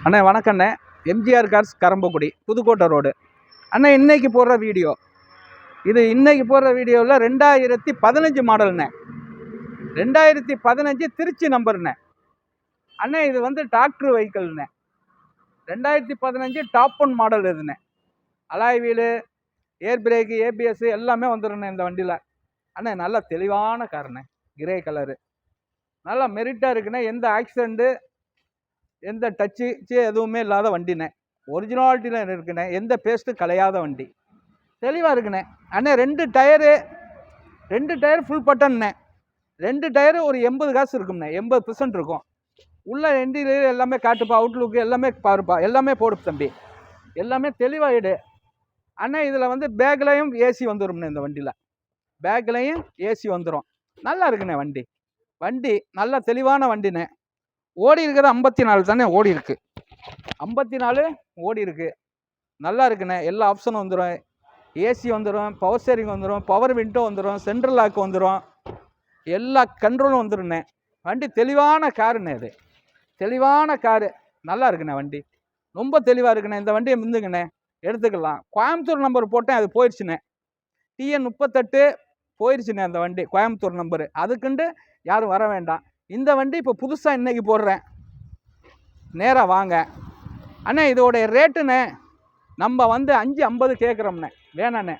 அண்ணே வணக்கண்ணே. MGR cars Karambakkudi Pudukkottai road. அண்ணே இன்றைக்கி போடுற வீடியோ இன்றைக்கி போடுற வீடியோவில் 2015 மாடல்ண்ணே. 2015 திருச்சி நம்பர்ண்ணே. அண்ணே இது வந்து டாக்டர் வெஹிக்கிள்ண்ணே. 2015 டாப் ஒன் மாடல் இதுண்ணே. Alloy wheel, air brake, ABS எல்லாமே வந்துடுண்ணே இந்த வண்டியில். அண்ணே நல்ல தெளிவான காருண்ணே. கிரே கலரு நல்லா மெரிட்டாக இருக்குண்ணே. எந்த ஆக்சிடெண்ட்டு எந்த டச்சு எதுவுமே இல்லாத வண்டிண்ணே. ஒரிஜினாலிட்டியில் இருக்குண்ணே. எந்த பேஸ்ட்டும் கலையாத வண்டி. தெளிவாக இருக்குண்ணே. அண்ணே ரெண்டு டயர் ஃபுல் பட்டன்ண்ணே. 2 டயரு ஒரு 80 காசு இருக்கும்ண்ணே. 80% இருக்கும். உள்ள இன்டீரியர் எல்லாமே காட்டுப்பா, அவுட்லுக்கு எல்லாமே பாருப்பா, எல்லாமே போடு தம்பி, எல்லாமே தெளிவாகிடு. அண்ணே இதில் வந்து பேக்லையும் ஏசி வந்துடும்ண்ணே. இந்த வண்டியில் பேக்லையும் ஏசி வந்துடும். நல்லா இருக்குண்ணே வண்டி நல்ல தெளிவான வண்டிண்ணே. ஓடி இருக்கிறது 54 தானே ஓடி இருக்கு. 54 ஓடி இருக்கு. நல்லா இருக்குண்ணே. எல்லா ஆப்ஷனும் வந்துடும். ஏசி வந்துடும், பவர் ஸ்டேரிங் வந்துடும், பவர் விண்டோ வந்துடும், சென்ட்ரல் லாக் வந்துடும், எல்லா கண்ட்ரோலும் வந்துடுண்ணே. வண்டி தெளிவான காருண்ணே. இது தெளிவான காரு. நல்லா இருக்குண்ணே. வண்டி ரொம்ப தெளிவாக இருக்குண்ணே. இந்த வண்டியை முந்துங்கண்ணே எடுத்துக்கலாம். கோயம்புத்தூர் நம்பர் போட்டேன், அது போயிடுச்சுண்ணே. TN 38 போயிடுச்சுண்ணே அந்த வண்டி. கோயம்புத்தூர் நம்பரு அதுக்குண்டு யாரும் வர வேண்டாம். இந்த வண்டி இப்போ புதுசாக இன்றைக்கி போடுறேன். நேராக வாங்க அண்ணே. இதோடைய ரேட்டுண்ணே நம்ம வந்து 550 கேட்குறோம்ண்ணே. வேணாண்ணே.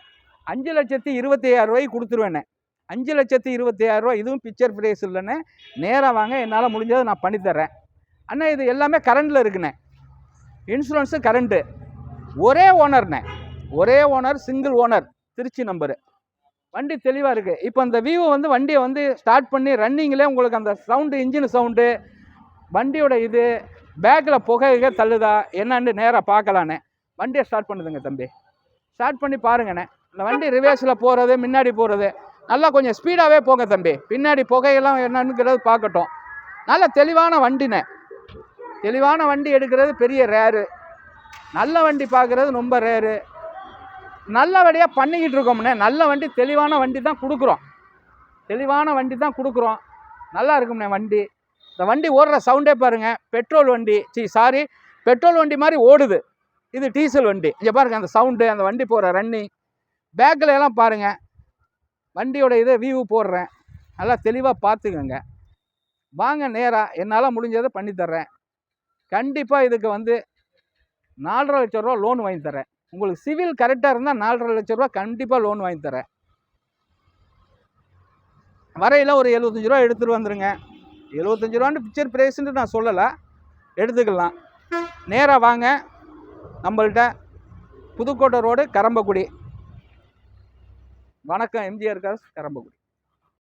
5,25,000 கொடுத்துருவேண்ணே. 5,25,000. இதுவும் பிக்சர் ப்ரைஸ் இல்லைண்ணே. நேராக வாங்க, என்னால் முடிஞ்சதை நான் பண்ணித்தர்றேன். அண்ணே இது எல்லாமே கரண்டில் இருக்குண்ணே. Insurance current. ஒரே ஓனர்ண்ணே. ஒரே owner, single owner, Trichy number. வண்டி தெளிவாக இருக்குது. இப்போ அந்த வியூ வந்து வண்டியை வந்து ஸ்டார்ட் பண்ணி ரன்னிங்கில் உங்களுக்கு அந்த சவுண்டு, இன்ஜின் சவுண்டு, வண்டியோட இது பேக்கில் புகைக தள்ளுதா என்னன்னு நேராக பார்க்கலாண்ணே. வண்டியை ஸ்டார்ட் பண்ணுதுங்க தம்பி. ஸ்டார்ட் பண்ணி பாருங்கண்ணே. இந்த வண்டி ரிவேர்ஸில் போகிறது, முன்னாடி போகிறது நல்லா கொஞ்சம் ஸ்பீடாகவே போங்க தம்பி. பின்னாடி புகையெல்லாம் என்னன்னுங்கிறது பார்க்கட்டும். நல்ல தெளிவான வண்டிண்ணே. தெளிவான வண்டி எடுக்கிறது பெரிய ரேரு. நல்ல வண்டி பார்க்குறது ரொம்ப ரேரு. நல்லபடியாக பண்ணிக்கிட்டு இருக்கோம்ண்ணே. நல்ல வண்டி, தெளிவான வண்டி தான் கொடுக்குறோம். தெளிவான வண்டி தான் கொடுக்குறோம். நல்லா இருக்கும்ண்ணே வண்டி. இந்த வண்டி ஓடுற சவுண்டே பாருங்கள். பெட்ரோல் வண்டி, பெட்ரோல் வண்டி மாதிரி ஓடுது. இது டீசல் வண்டி. இங்கே பாருங்கள் அந்த சவுண்டு, அந்த வண்டி போகிற ரன்னிங். பேக்கில் எல்லாம் பாருங்கள். வண்டியோட இதை வியூ போடுறேன். நல்லா தெளிவாக பார்த்துக்கோங்க. வாங்க நேராக, என்னால் முடிஞ்சதை பண்ணித்தர்றேன். கண்டிப்பாக இதுக்கு வந்து 4,50,000 லட்ச ரூபா லோன் வாங்கி தரேன். உங்களுக்கு சிவில் கரெக்டாக இருந்தால் 4,50,000 லட்ச ரூபா கண்டிப்பாக லோன் வாங்கி தரேன். வரையில் ஒரு 75 ரூபா எடுத்துகிட்டு வந்துடுங்க. 75 ரூபான்னு பிக்சர் ப்ரைஸ்ன்ட்டு நான் சொல்லலை, எடுத்துக்கலாம். நேராக வாங்க நம்மள்கிட்ட. புதுக்கோட்டை ரோடு, கரம்பக்குடி. வணக்கம். எம்ஜிஆர் கார்ஸ் கரம்பக்குடி.